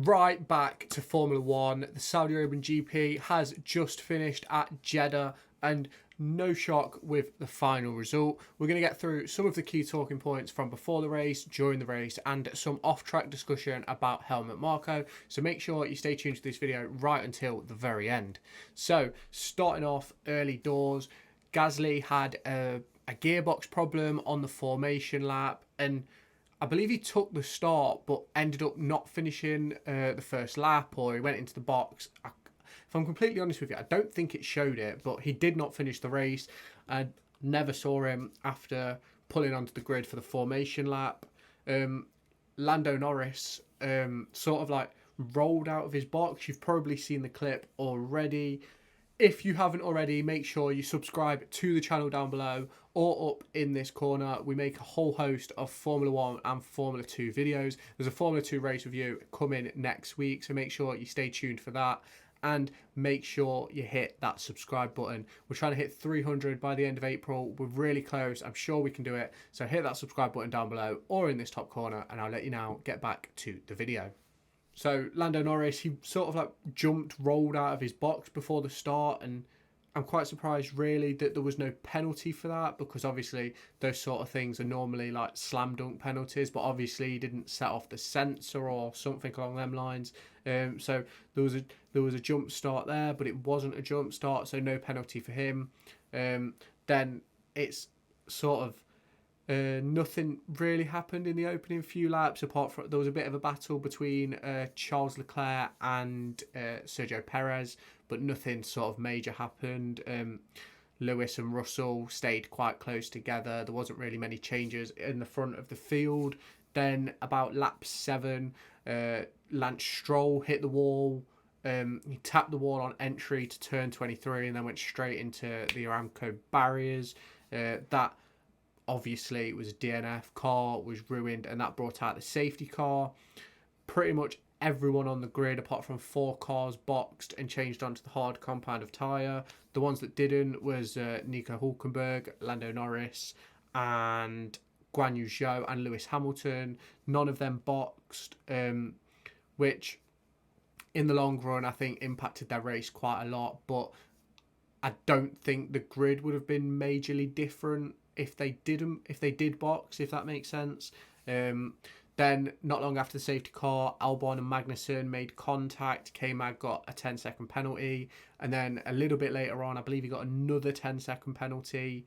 Right back to Formula One. The Saudi Arabian GP has just finished at Jeddah, and no shock with the final result. We're going to get through some of the key talking points from before the race, during the race, and some off-track discussion about Helmut Marko. So make sure you stay tuned to this video right until the very end. So starting off early doors, Gasly had a gearbox problem on the formation lap, and I believe he took the start but ended up not finishing the first lap, or he went into the box. If I'm completely honest with you, I don't think it showed it, but he did not finish the race. I never saw him after pulling onto the grid for the formation lap. Lando Norris sort of like rolled out of his box. You've probably seen the clip already. If you haven't already, make sure you subscribe to the channel down below or up in this corner. We make a whole host of Formula 1 and Formula 2 videos. There's a Formula 2 race review coming next week, so make sure you stay tuned for that. And make sure you hit that subscribe button. We're trying to hit 300 by the end of April. We're really close. I'm sure we can do it. So hit that subscribe button down below or in this top corner, and I'll let you now get back to the video. So Lando Norris, he sort of like rolled out of his box before the start, and I'm quite surprised really that there was no penalty for that, because obviously those sort of things are normally like slam dunk penalties, but obviously he didn't set off the sensor or something along them lines. So there was a jump start there, but it wasn't a jump start, so no penalty for him. Then it's sort of nothing really happened in the opening few laps, apart from there was a bit of a battle between Charles Leclerc and Sergio Perez, but nothing sort of major happened. Lewis and Russell stayed quite close together. There wasn't really many changes in the front of the field. Then about lap 7, Lance Stroll hit the wall. He tapped the wall on entry to turn 23 and then went straight into the Aramco barriers. That obviously was a DNF. Car was ruined, and that brought out the safety car. Pretty much everyone on the grid, apart from 4 cars, boxed and changed onto the hard compound of tyre. The ones that didn't was Nico Hülkenberg, Lando Norris, and Guan Yu Zhou and Lewis Hamilton. None of them boxed, which in the long run I think impacted their race quite a lot, but I don't think the grid would have been majorly different if they did box, if that makes sense. Then not long after the safety car, Albon and Magnussen made contact. K-Mag got a 10-second penalty, and then a little bit later on I believe he got another 10-second penalty.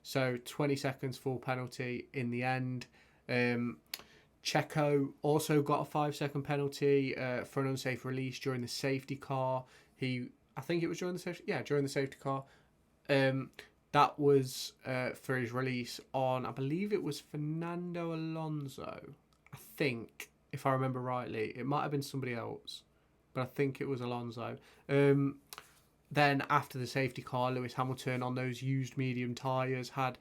So 20 seconds full penalty in the end. Checo also got a 5-second penalty for an unsafe release during the safety car. I think it was during the safety car. That was for his release on, I believe it was Fernando Alonso. I think, if I remember rightly, it might have been somebody else, but I think it was Alonso. Then after the safety car, Lewis Hamilton on those used medium tyres had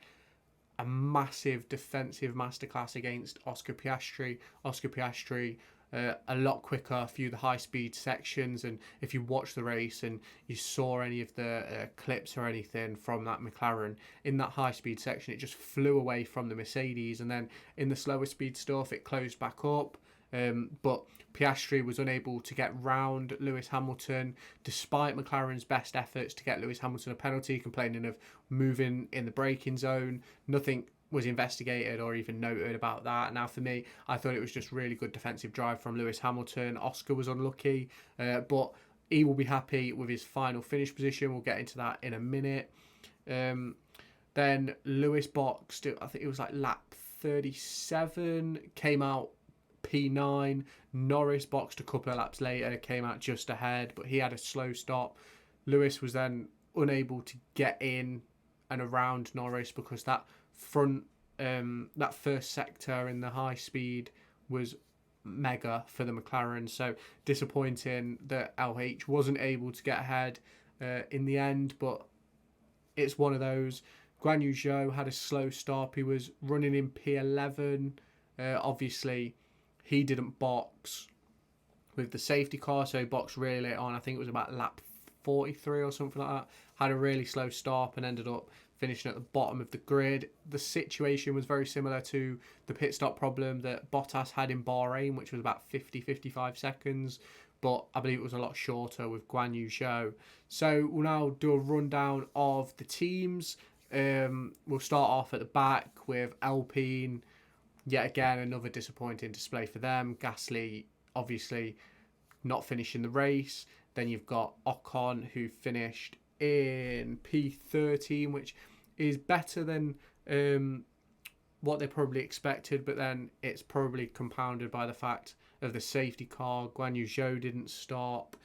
a massive defensive masterclass against Oscar Piastri. Oscar Piastri a lot quicker through the high-speed sections, and if you watch the race and you saw any of the clips or anything from that McLaren, in that high-speed section it just flew away from the Mercedes, and then in the slower speed stuff it closed back up. But Piastri was unable to get round Lewis Hamilton, despite McLaren's best efforts to get Lewis Hamilton a penalty, complaining of moving in the braking zone. Nothing was investigated or even noted about that. Now for me, I thought it was just really good defensive drive from Lewis Hamilton. Oscar was unlucky, but he will be happy with his final finish position. We'll get into that in a minute. Then Lewis boxed, I think it was like lap 37, came out P9. Norris boxed a couple of laps later, came out just ahead, but he had a slow stop. Lewis was then unable to get in and around Norris because that first sector in the high speed was mega for the McLaren. So disappointing that LH wasn't able to get ahead in the end, but it's one of those. Guan Yu Zhou had a slow stop. He was running in P11. Obviously, he didn't box with the safety car, so he boxed really late on. I think it was about lap 43 or something like that. Had a really slow stop and ended up finishing at the bottom of the grid. The situation was very similar to the pit stop problem that Bottas had in Bahrain, which was about 55 seconds, but I believe it was a lot shorter with Guan Yu Zhou. So we'll now do a rundown of the teams. We'll start off at the back with Alpine. Yet again, another disappointing display for them. Gasly, obviously, not finishing the race. Then you've got Ocon, who finished in P13, which is better than what they probably expected, but then it's probably compounded by the fact of the safety car. Guan Yu Zhou didn't stop.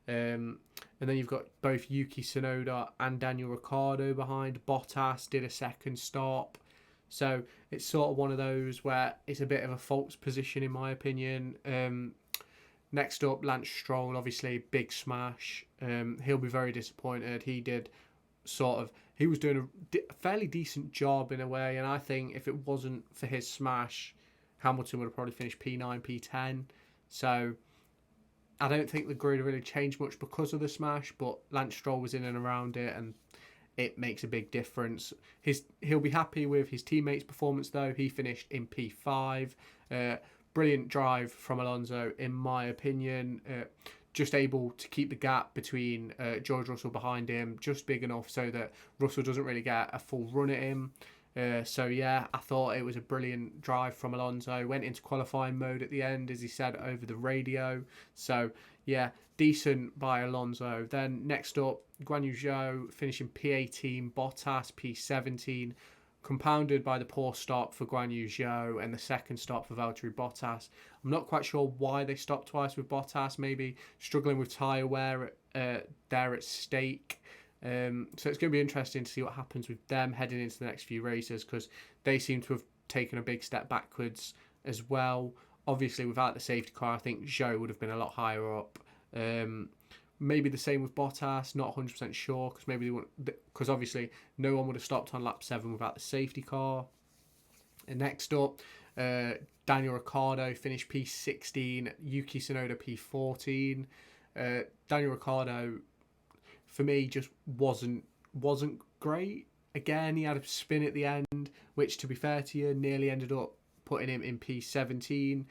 And then you've got both Yuki Tsunoda and Daniel Ricciardo behind. Bottas did a second stop. So it's sort of one of those where it's a bit of a false position, in my opinion. Next up, Lance Stroll, obviously, big smash. He'll be very disappointed. He was doing a fairly decent job in a way, and I think if it wasn't for his smash, Hamilton would have probably finished P9, P10. So I don't think the grid really changed much because of the smash, but Lance Stroll was in and around it, and it makes a big difference. He'll be happy with his teammates' performance, though. He finished in P5. Brilliant drive from Alonso, in my opinion. Just able to keep the gap between George Russell behind him just big enough so that Russell doesn't really get a full run at him. So yeah, I thought it was a brilliant drive from Alonso. Went into qualifying mode at the end, as he said over the radio. So yeah, decent by Alonso. Then next up, Guan Yu Zhou finishing P18, Bottas P17, compounded by the poor stop for Guan Yu Zhou and the second stop for Valtteri Bottas. I'm not quite sure why they stopped twice with Bottas, maybe struggling with tyre wear there at stake. So it's going to be interesting to see what happens with them heading into the next few races, because they seem to have taken a big step backwards as well. Obviously, without the safety car, I think Zhou would have been a lot higher up. Maybe the same with Bottas, not 100% sure, because obviously no one would have stopped on lap 7 without the safety car. And next up, Daniel Ricciardo finished P16, Yuki Tsunoda P14. Daniel Ricciardo, for me, just wasn't great. Again, he had a spin at the end, which, to be fair to you, nearly ended up putting him in P17.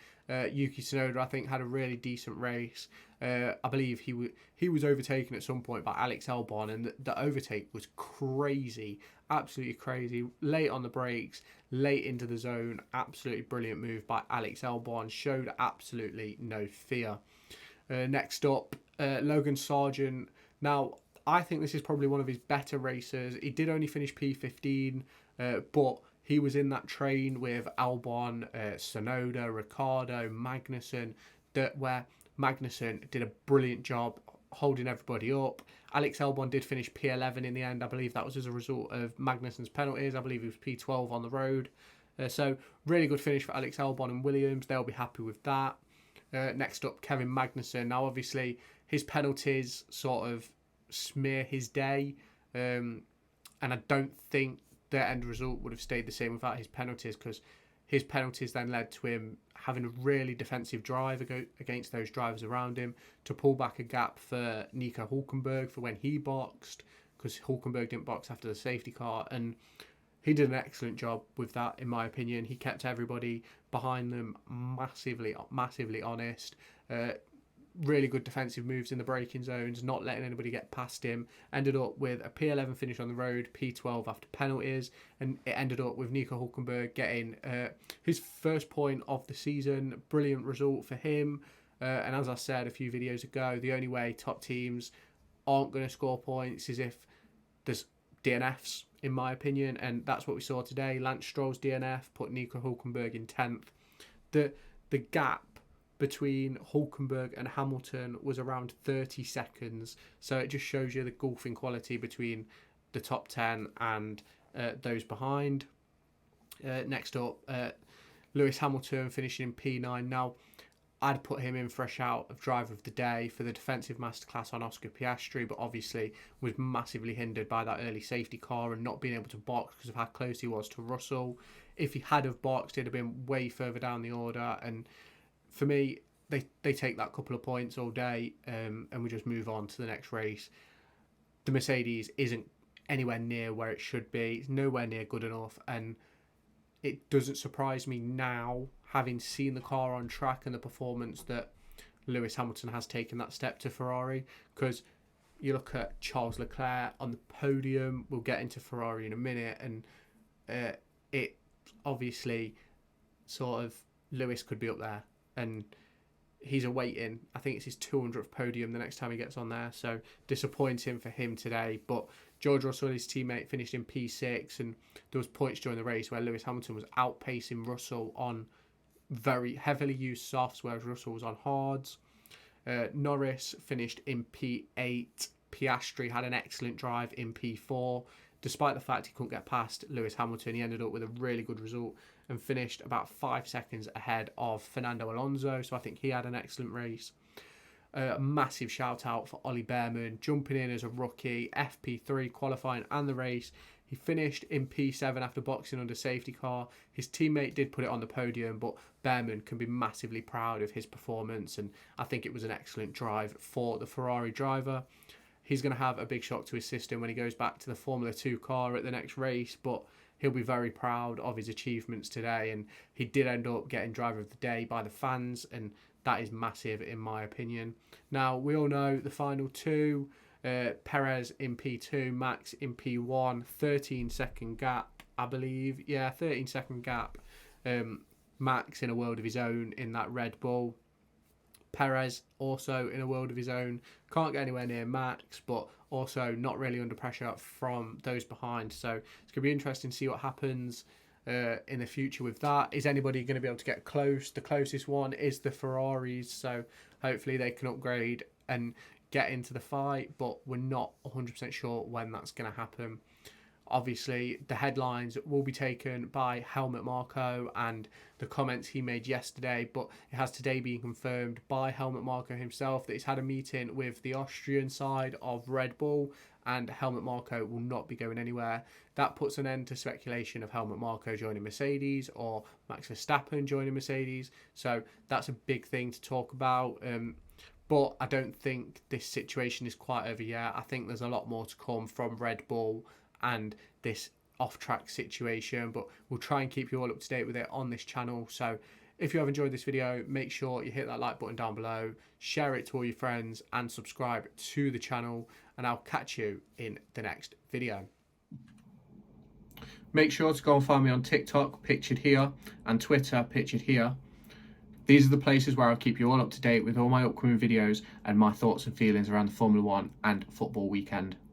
Yuki Tsunoda, I think, had a really decent race. I believe he was overtaken at some point by Alex Albon, and the overtake was crazy, absolutely crazy. Late on the brakes, late into the zone, absolutely brilliant move by Alex Albon. Showed absolutely no fear. Next up, Logan Sargent. Now, I think this is probably one of his better races. He did only finish P15, but he was in that train with Albon, Tsunoda, Ricciardo, Magnussen, where Magnussen did a brilliant job holding everybody up. Alex Albon did finish P11 in the end. I believe that was as a result of Magnussen's penalties. I believe he was P12 on the road. So really good finish for Alex Albon and Williams. They'll be happy with that. Next up, Kevin Magnussen. Now, obviously, his penalties sort of smear his day. And I don't think the end result would have stayed the same without his penalties, because his penalties then led to him having a really defensive drive against those drivers around him to pull back a gap for Nico Hülkenberg for when he boxed, because Hülkenberg didn't box after the safety car, and he did an excellent job with that, in my opinion. He kept everybody behind them massively honest. Really good defensive moves in the braking zones, not letting anybody get past him. Ended up with a P11 finish on the road, P12 after penalties, and it ended up with Nico Hülkenberg getting his first point of the season. Brilliant result for him. And as I said a few videos ago, the only way top teams aren't going to score points is if there's DNFs, in my opinion, and that's what we saw today. Lance Stroll's DNF put Nico Hülkenberg in 10th. The gap between Hülkenberg and Hamilton was around 30 seconds. So it just shows you the golfing quality between the top 10 and those behind. Next up, Lewis Hamilton finishing in P9. Now, I'd put him in for a shout of driver of the day for the defensive masterclass on Oscar Piastri, but obviously was massively hindered by that early safety car and not being able to box because of how close he was to Russell. If he had have boxed, he'd have been way further down the order, and for me, they take that couple of points all day, and we just move on to the next race. The Mercedes isn't anywhere near where it should be. It's nowhere near good enough, and it doesn't surprise me now, having seen the car on track and the performance, that Lewis Hamilton has taken that step to Ferrari. Because you look at Charles Leclerc on the podium, we'll get into Ferrari in a minute, and it obviously sort of Lewis could be up there, and he's awaiting, I think it's his 200th podium the next time he gets on there, so disappointing for him today. But George Russell, his teammate, finished in P6, and there was points during the race where Lewis Hamilton was outpacing Russell on very heavily used softs, whereas Russell was on hards. Norris finished in P8. Piastri had an excellent drive in P4. Despite the fact he couldn't get past Lewis Hamilton, he ended up with a really good result and finished about 5 seconds ahead of Fernando Alonso. So I think he had an excellent race. A massive shout out for Ollie Bearman, jumping in as a rookie, FP3 qualifying and the race. He finished in P7 after boxing under safety car. His teammate did put it on the podium, but Bearman can be massively proud of his performance, and I think it was an excellent drive for the Ferrari driver. He's going to have a big shock to his system when he goes back to the Formula 2 car at the next race, but he'll be very proud of his achievements today, and he did end up getting driver of the day by the fans, and that is massive in my opinion. Now, we all know the final two, Perez in P2, Max in P1, 13-second gap, I believe. Yeah, 13-second gap. Max in a world of his own in that Red Bull. Perez also in a world of his own. Can't get anywhere near Max, but also not really under pressure from those behind. So it's going to be interesting to see what happens in the future with that. Is anybody going to be able to get close? The closest one is the Ferraris, so hopefully they can upgrade and get into the fight, but we're not 100% sure when that's going to happen. Obviously, the headlines will be taken by Helmut Marko and the comments he made yesterday, but it has today been confirmed by Helmut Marko himself that he's had a meeting with the Austrian side of Red Bull, and Helmut Marko will not be going anywhere. That puts an end to speculation of Helmut Marko joining Mercedes or Max Verstappen joining Mercedes, so that's a big thing to talk about. But I don't think this situation is quite over yet. I think there's a lot more to come from Red Bull and this off-track situation, but we'll try and keep you all up to date with it on this channel. So if you have enjoyed this video, make sure you hit that like button down below, share it to all your friends, and subscribe to the channel, and I'll catch you in the next video. Make sure to go and find me on TikTok, pictured here, and Twitter, pictured here. These are the places where I'll keep you all up to date with all my upcoming videos and my thoughts and feelings around the Formula 1 and football weekend.